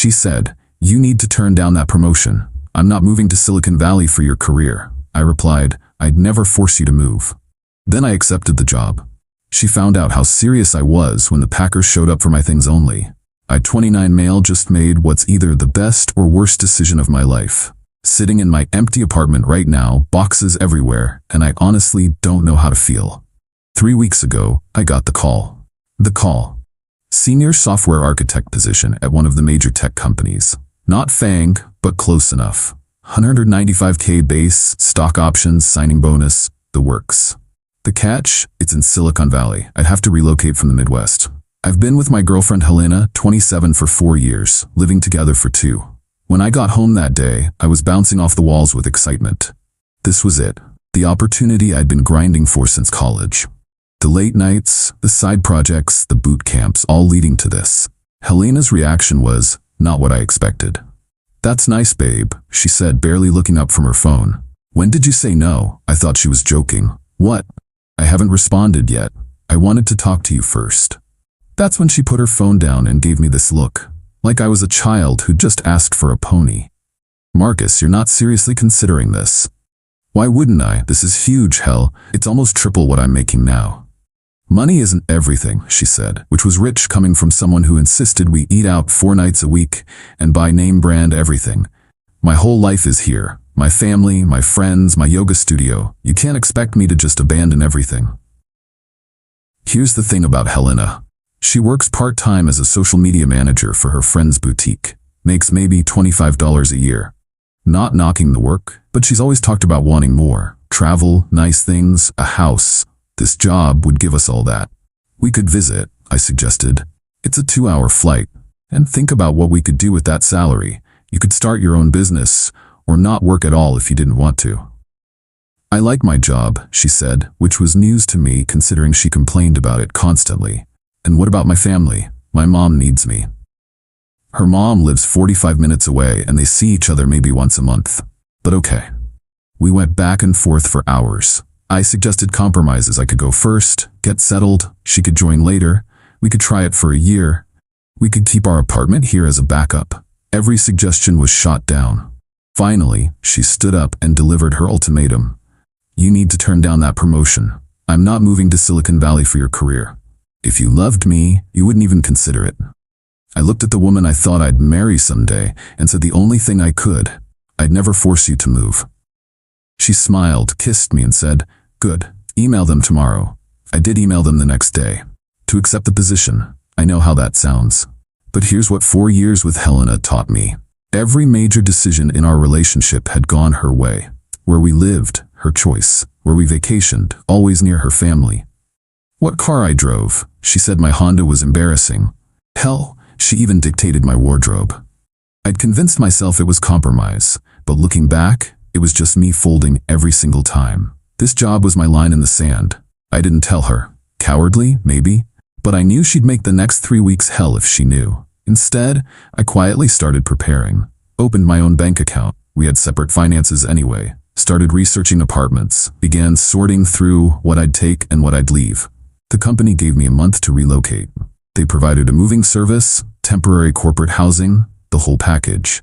She said, "You need to turn down that promotion. I'm not moving to Silicon Valley for your career." I replied, "I'd never force you to move." Then I accepted the job. She found out how serious I was when the packers showed up for my things only. I, 29 male, just made what's either the best or worst decision of my life. Sitting in my empty apartment right now, boxes everywhere, and I honestly don't know how to feel. 3 weeks ago, I got the call. The call. Senior software architect position at one of the major tech companies. Not FAANG, but close enough. 195K base, stock options, signing bonus, the works. The catch? It's in Silicon Valley. I'd have to relocate from the Midwest. I've been with my girlfriend Helena, 27, for 4 years, living together for 2. When I got home that day, I was bouncing off the walls with excitement. This was it. The opportunity I'd been grinding for since college. The late nights, the side projects, the boot camps, all leading to this. Helena's reaction was not what I expected. "That's nice, babe," she said, barely looking up from her phone. "When did you say no?" I thought she was joking. "What?" "I haven't responded yet. I wanted to talk to you first." That's when she put her phone down and gave me this look, like I was a child who just asked for a pony. "Marcus, you're not seriously considering this." "Why wouldn't I? This is huge, hell. It's almost triple what I'm making now." "Money isn't everything," she said, which was rich coming from someone who insisted we eat out 4 nights a week and buy name brand everything. "My whole life is here. My family, my friends, my yoga studio. You can't expect me to just abandon everything." Here's the thing about Helena. She works part-time as a social media manager for her friend's boutique. Makes maybe $25 a year. Not knocking the work, but she's always talked about wanting more. Travel, nice things, a house. This job would give us all that. "We could visit," I suggested. "It's a 2-hour flight. And think about what we could do with that salary. You could start your own business, or not work at all if you didn't want to." "I like my job," she said, which was news to me considering she complained about it constantly. "And what about my family? My mom needs me." Her mom lives 45 minutes away and they see each other maybe once a month. But okay. We went back and forth for hours. I suggested compromises. I could go first, get settled, she could join later, we could try it for a year, we could keep our apartment here as a backup. Every suggestion was shot down. Finally, she stood up and delivered her ultimatum. "You need to turn down that promotion. I'm not moving to Silicon Valley for your career. If you loved me, you wouldn't even consider it." I looked at the woman I thought I'd marry someday and said the only thing I could, "I'd never force you to move." She smiled, kissed me and said, "Good, email them tomorrow." I did email them the next day. To accept the position. I know how that sounds. But here's what 4 years with Helena taught me. Every major decision in our relationship had gone her way. Where we lived, her choice. Where we vacationed, always near her family. What car I drove, she said my Honda was embarrassing. Hell, she even dictated my wardrobe. I'd convinced myself it was compromise, but looking back, it was just me folding every single time. This job was my line in the sand. I didn't tell her. Cowardly, maybe, but I knew she'd make the next 3 weeks hell if she knew. Instead, I quietly started preparing. Opened my own bank account. We had separate finances anyway. Started researching apartments. Began sorting through what I'd take and what I'd leave. The company gave me a month to relocate. They provided a moving service, temporary corporate housing, the whole package.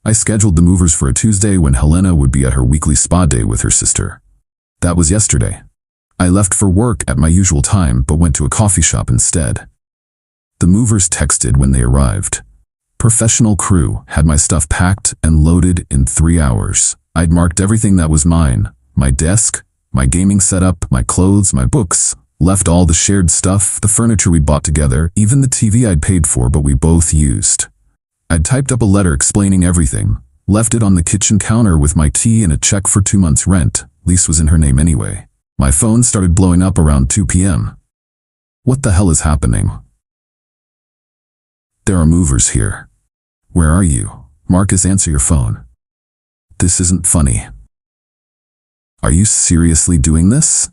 I scheduled the movers for a Tuesday when Helena would be at her weekly spa day with her sister. That was yesterday. I left for work at my usual time but went to a coffee shop instead. The movers texted when they arrived. Professional crew had my stuff packed and loaded in 3 hours. I'd marked everything that was mine. My desk, my gaming setup, my clothes, my books. Left all the shared stuff, the furniture we bought together, even the TV I'd paid for but we both used. I'd typed up a letter explaining everything. Left it on the kitchen counter with my tea and a check for 2 months' rent. Lease was in her name anyway. My phone started blowing up around 2 p.m. What the hell is happening? There are movers here. Where are you? Marcus, answer your phone. This isn't funny. Are you seriously doing this?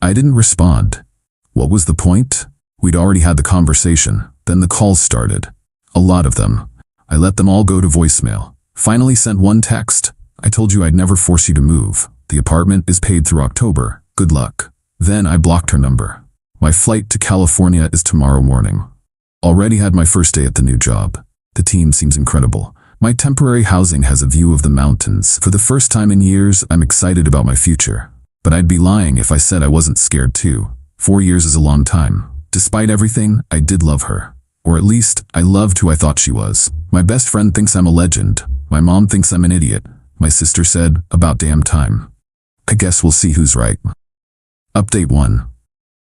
I didn't respond. What was the point? We'd already had the conversation. Then the calls started. A lot of them. I let them all go to voicemail. Finally sent one text. I told you I'd never force you to move. The apartment is paid through October. Good luck. Then I blocked her number. My flight to California is tomorrow morning. Already had my first day at the new job. The team seems incredible. My temporary housing has a view of the mountains. For the first time in years, I'm excited about my future. But I'd be lying if I said I wasn't scared too. 4 years is a long time. Despite everything, I did love her. Or at least, I loved who I thought she was. My best friend thinks I'm a legend. My mom thinks I'm an idiot. My sister said, about damn time. I guess we'll see who's right. Update 1.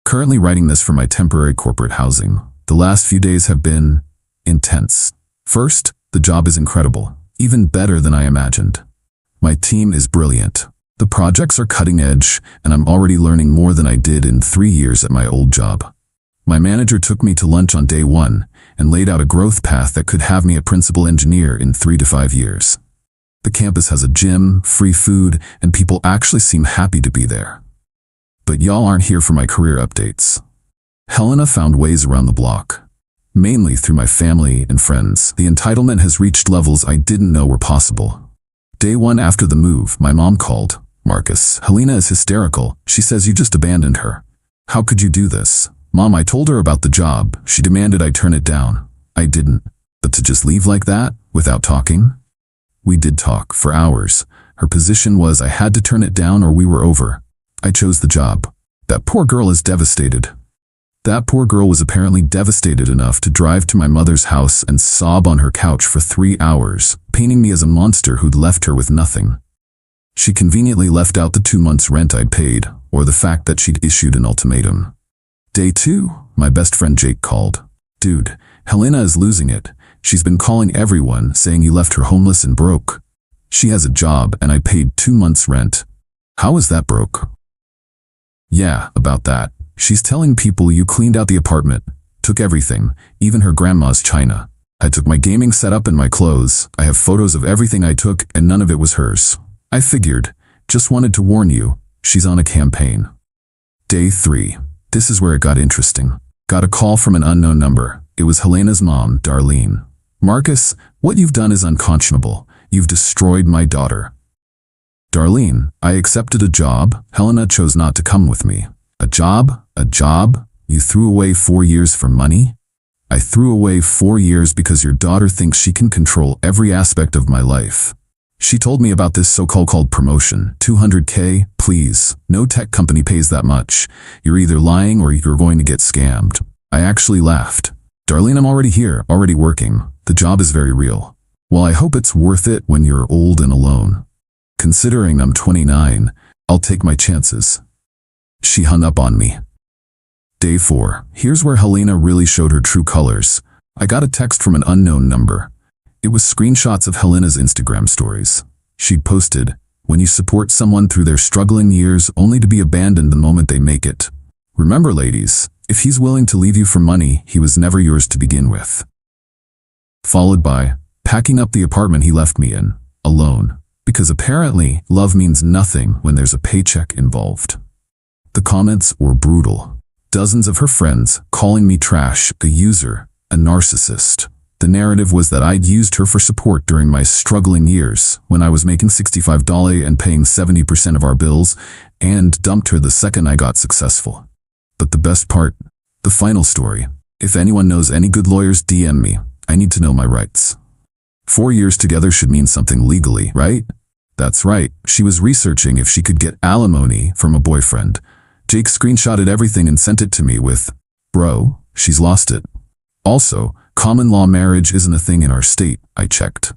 Currently writing this for my temporary corporate housing. The last few days have been intense. First, the job is incredible, even better than I imagined. My team is brilliant. The projects are cutting edge, and I'm already learning more than I did in 3 years at my old job. My manager took me to lunch on day 1 and laid out a growth path that could have me a principal engineer in 3 to 5 years. The campus has a gym, free food, and people actually seem happy to be there. But y'all aren't here for my career updates. Helena found ways around the block. Mainly through my family and friends, the entitlement has reached levels I didn't know were possible. Day 1 after the move, my mom called. Marcus, Helena is hysterical. She says you just abandoned her. How could you do this? Mom, I told her about the job. She demanded I turn it down. I didn't. But to just leave like that, without talking? We did talk for hours. Her position was I had to turn it down or we were over. I chose the job. That poor girl is devastated. That poor girl was apparently devastated enough to drive to my mother's house and sob on her couch for 3 hours, painting me as a monster who'd left her with nothing. She conveniently left out the 2 months' rent I'd paid, or the fact that she'd issued an ultimatum. Day 2, my best friend Jake called. Dude, Helena is losing it. She's been calling everyone, saying you left her homeless and broke. She has a job and I paid 2 months' rent. How is that broke? Yeah, about that. She's telling people you cleaned out the apartment, took everything, even her grandma's china. I took my gaming setup and my clothes. I have photos of everything I took and none of it was hers. I figured, just wanted to warn you, she's on a campaign. Day 3. This is where it got interesting. Got a call from an unknown number. It was Helena's mom, Darlene. Marcus, what you've done is unconscionable. You've destroyed my daughter. Darlene, I accepted a job. Helena chose not to come with me. A job? A job? You threw away 4 years for money? I threw away 4 years because your daughter thinks she can control every aspect of my life. She told me about this so-called promotion. $200K, please. No tech company pays that much. You're either lying or you're going to get scammed. I actually laughed. Darlene, I'm already here, already working. The job is very real. Well, I hope it's worth it when you're old and alone. Considering I'm 29, I'll take my chances. She hung up on me. Day 4. Here's where Helena really showed her true colors. I got a text from an unknown number. It was screenshots of Helena's Instagram stories. She'd posted, when you support someone through their struggling years only to be abandoned the moment they make it. Remember, ladies, if he's willing to leave you for money, he was never yours to begin with. Followed by, packing up the apartment he left me in, alone. Because apparently, love means nothing when there's a paycheck involved. The comments were brutal. Dozens of her friends calling me trash, a user, a narcissist. The narrative was that I'd used her for support during my struggling years, when I was making $65 and paying 70% of our bills, and dumped her the second I got successful. But the best part, the final story. If anyone knows any good lawyers, DM me. I need to know my rights. 4 years together should mean something legally, right? That's right. She was researching if she could get alimony from a boyfriend. Jake screenshotted everything and sent it to me with, "Bro, she's lost it." Also, common law marriage isn't a thing in our state, I checked.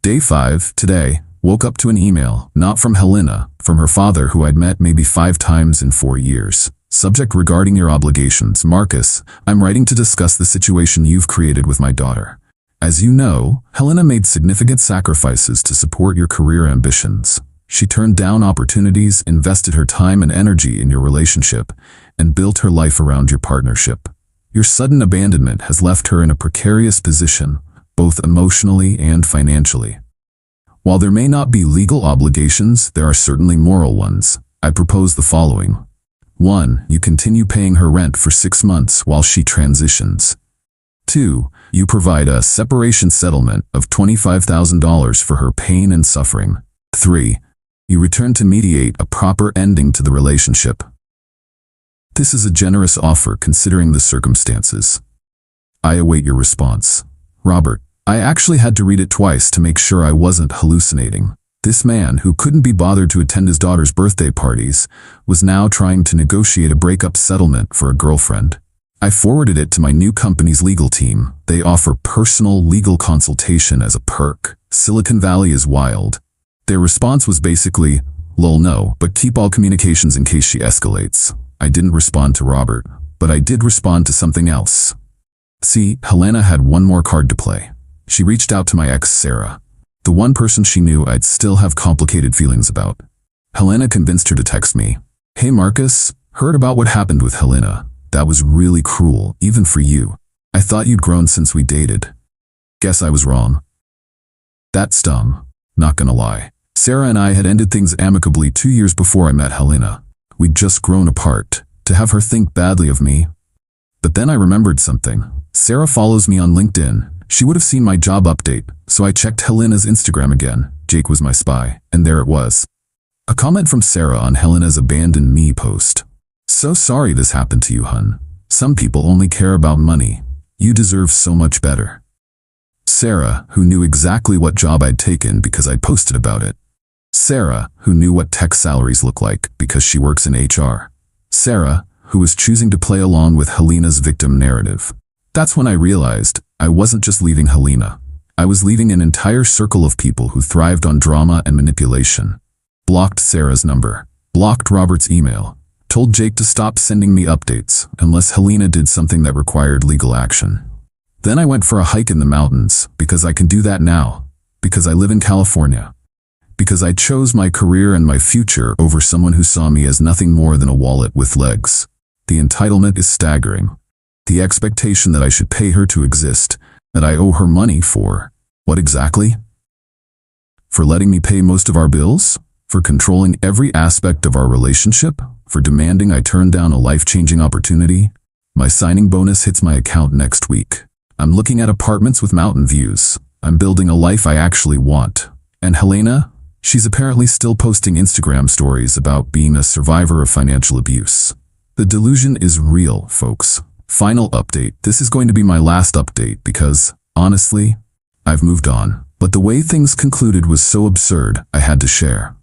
Day 5, today, woke up to an email, not from Helena, from her father who I'd met maybe 5 times in 4 years. Subject regarding your obligations. Marcus, I'm writing to discuss the situation you've created with my daughter. As you know, Helena made significant sacrifices to support your career ambitions. She turned down opportunities, invested her time and energy in your relationship, and built her life around your partnership. Your sudden abandonment has left her in a precarious position, both emotionally and financially. While there may not be legal obligations, there are certainly moral ones. I propose the following. 1. You continue paying her rent for 6 months while she transitions. 2. You provide a separation settlement of $25,000 for her pain and suffering. 3. You return to mediate a proper ending to the relationship. This is a generous offer considering the circumstances. I await your response. Robert. I actually had to read it twice to make sure I wasn't hallucinating. This man, who couldn't be bothered to attend his daughter's birthday parties, was now trying to negotiate a breakup settlement for a girlfriend. I forwarded it to my new company's legal team. They offer personal legal consultation as a perk. Silicon Valley is wild. Their response was basically, "Lol, no, but keep all communications in case she escalates." I didn't respond to Robert, but I did respond to something else. See, Helena had one more card to play. She reached out to my ex, Sarah, the one person she knew I'd still have complicated feelings about. Helena convinced her to text me. "Hey Marcus, heard about what happened with Helena. That was really cruel, even for you. I thought you'd grown since we dated." Guess I was wrong. That stung, not gonna lie. Sarah and I had ended things amicably 2 years before I met Helena. We'd just grown apart. To have her think badly of me. But then I remembered something. Sarah follows me on LinkedIn. She would have seen my job update, so I checked Helena's Instagram again. Jake was my spy, and there it was. A comment from Sarah on Helena's abandoned me post. "So sorry this happened to you, hun. Some people only care about money. You deserve so much better." Sarah, who knew exactly what job I'd taken because I'd posted about it. Sarah, who knew what tech salaries look like because she works in HR. Sarah, who was choosing to play along with Helena's victim narrative. That's when I realized I wasn't just leaving Helena. I was leaving an entire circle of people who thrived on drama and manipulation. Blocked Sarah's number. Blocked Robert's email. Told Jake to stop sending me updates unless Helena did something that required legal action. Then I went for a hike in the mountains because I can do that now. Because I live in California. Because I chose my career and my future over someone who saw me as nothing more than a wallet with legs. The entitlement is staggering. The expectation that I should pay her to exist, that I owe her money for, what exactly? For letting me pay most of our bills? For controlling every aspect of our relationship? For demanding I turn down a life-changing opportunity? My signing bonus hits my account next week. I'm looking at apartments with mountain views. I'm building a life I actually want. And Helena? She's apparently still posting Instagram stories about being a survivor of financial abuse. The delusion is real, folks. Final update. This is going to be my last update because, honestly, I've moved on. But the way things concluded was so absurd, I had to share.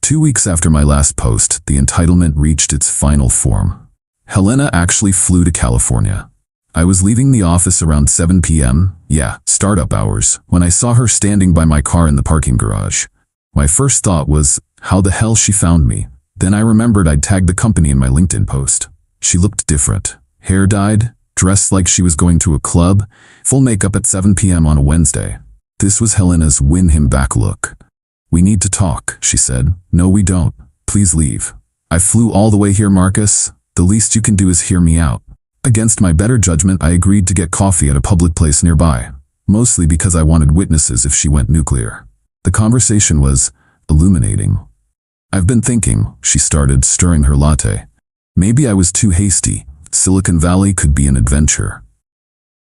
2 weeks after my last post, the entitlement reached its final form. Helena actually flew to California. I was leaving the office around 7 p.m., startup hours, when I saw her standing by my car in the parking garage. My first thought was, how the hell she found me? Then I remembered I'd tagged the company in my LinkedIn post. She looked different. Hair dyed, dressed like she was going to a club, full makeup at 7 p.m. on a Wednesday. This was Helena's win him back look. "We need to talk," she said. "No, we don't. Please leave." "I flew all the way here, Marcus. The least you can do is hear me out." Against my better judgment, I agreed to get coffee at a public place nearby, mostly because I wanted witnesses if she went nuclear. The conversation was illuminating. "I've been thinking," she started, stirring her latte. "Maybe I was too hasty. Silicon Valley could be an adventure."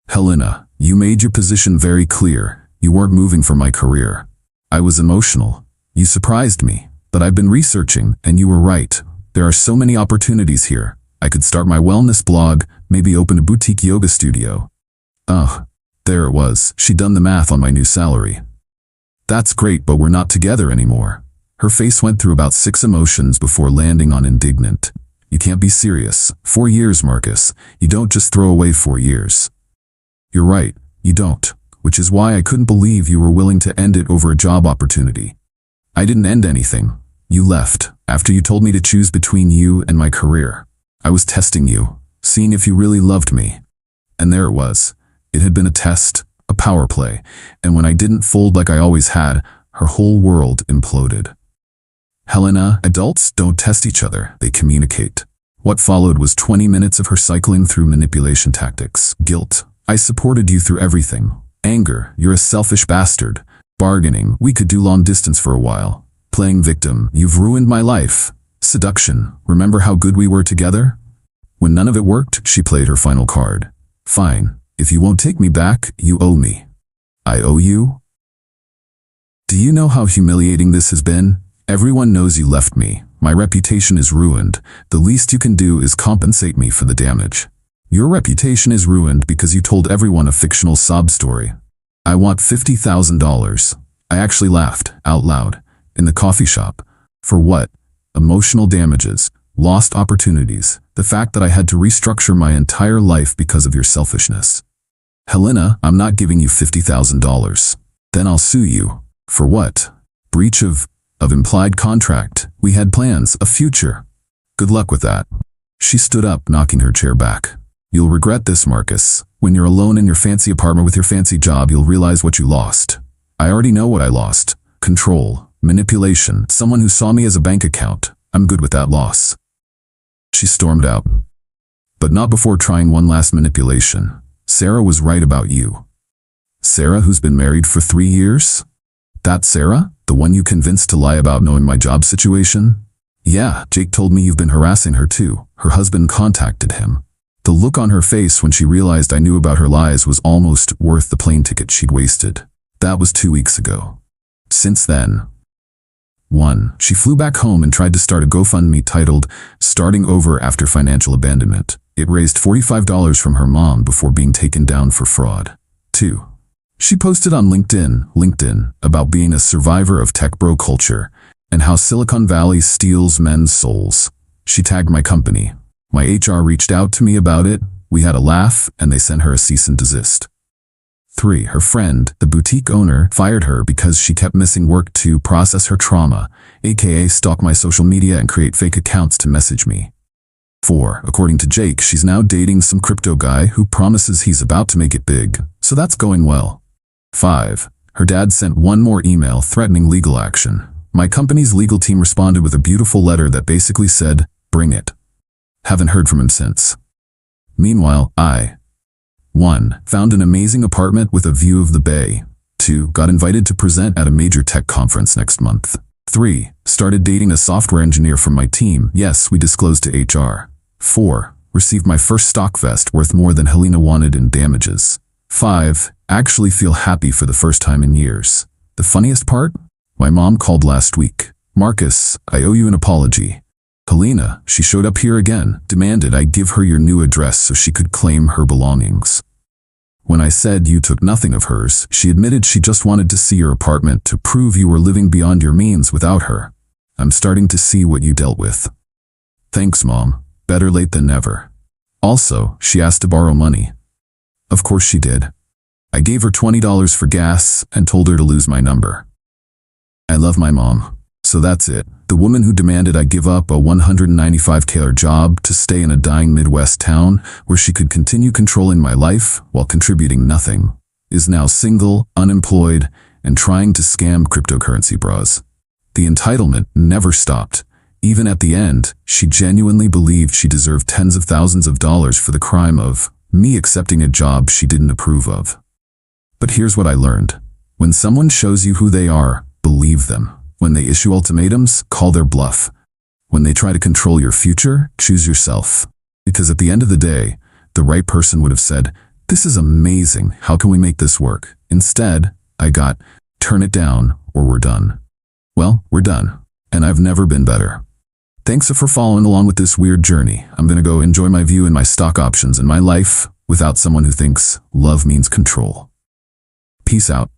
"Helena, you made your position very clear. You weren't moving for my career." I was emotional. "You surprised me. But I've been researching, and you were right. There are so many opportunities here. I could start my wellness blog, maybe open a boutique yoga studio." There it was. She'd done the math on my new salary. "That's great, but we're not together anymore." Her face went through about 6 emotions before landing on indignant. "You can't be serious. 4 years, Marcus. You don't just throw away 4 years." "You're right, you don't. Which is why I couldn't believe you were willing to end it over a job opportunity." "I didn't end anything. You left, after you told me to choose between you and my career. I was testing you, seeing if you really loved me." And there it was. It had been a test, a power play, and when I didn't fold like I always had, her whole world imploded. "Helena, adults don't test each other, they communicate." What followed was 20 minutes of her cycling through manipulation tactics. Guilt. "I supported you through everything." Anger. "You're a selfish bastard." Bargaining. "We could do long distance for a while." Playing victim. "You've ruined my life." Seduction. "Remember how good we were together?" When none of it worked, she played her final card. "Fine. If you won't take me back, you owe me." "I owe you?" Do you know how humiliating this has been? Everyone knows you left me. My reputation is ruined. The least you can do is compensate me for the damage. Your reputation is ruined because you told everyone a fictional sob story. I want $50,000. I actually laughed, out loud, in the coffee shop. For what? Emotional damages, lost opportunities, the fact that I had to restructure my entire life because of your selfishness. Helena, I'm not giving you $50,000. Then I'll sue you. For what? Breach of implied contract. We had plans, a future. Good luck with that. She stood up, knocking her chair back. You'll regret this, Marcus. When you're alone in your fancy apartment with your fancy job, you'll realize what you lost. I already know what I lost. Control, manipulation, someone who saw me as a bank account. I'm good with that loss. She stormed out. But not before trying one last manipulation. Sarah was right about you. Sarah, who's been married for 3 years? That Sarah? The one you convinced to lie about knowing my job situation? Yeah, Jake told me you've been harassing her too. Her husband contacted him. The look on her face when she realized I knew about her lies was almost worth the plane ticket she'd wasted. That was 2 weeks ago. Since then, 1. She flew back home and tried to start a GoFundMe titled, Starting Over After Financial Abandonment. It raised $45 from her mom before being taken down for fraud. 2. She posted on LinkedIn about being a survivor of tech bro culture and how Silicon Valley steals men's souls. She tagged my company. My HR reached out to me about it. We had a laugh and they sent her a cease and desist. 3. Her friend, the boutique owner, fired her because she kept missing work to process her trauma, aka stalk my social media and create fake accounts to message me. 4. According to Jake, she's now dating some crypto guy who promises he's about to make it big, so that's going well. 5. Her dad sent one more email threatening legal action. My company's legal team responded with a beautiful letter that basically said, bring it. Haven't heard from him since. Meanwhile, I 1. Found an amazing apartment with a view of the bay. 2. Got invited to present at a major tech conference next month. 3. Started dating a software engineer from my team. Yes, we disclosed to HR. 4. Received my first stock vest worth more than Helena wanted in damages. 5. Actually feel happy for the first time in years. The funniest part? My mom called last week. Marcus, I owe you an apology. Helena, she showed up here again, demanded I give her your new address so she could claim her belongings. When I said you took nothing of hers, she admitted she just wanted to see your apartment to prove you were living beyond your means without her. I'm starting to see what you dealt with. Thanks, Mom. Better late than never. Also, she asked to borrow money. Of course she did. I gave her $20 for gas and told her to lose my number. I love my mom. So that's it. The woman who demanded I give up a $195,000 job to stay in a dying Midwest town where she could continue controlling my life while contributing nothing, is now single, unemployed, and trying to scam cryptocurrency bros. The entitlement never stopped. Even at the end, she genuinely believed she deserved tens of thousands of dollars for the crime of me accepting a job she didn't approve of. But here's what I learned. When someone shows you who they are, believe them. When they issue ultimatums, call their bluff. When they try to control your future, choose yourself. Because at the end of the day, the right person would have said, this is amazing, how can we make this work? Instead, I got, turn it down or we're done. Well, we're done. And I've never been better. Thanks for following along with this weird journey. I'm gonna go enjoy my view and my stock options in my life without someone who thinks love means control. Peace out.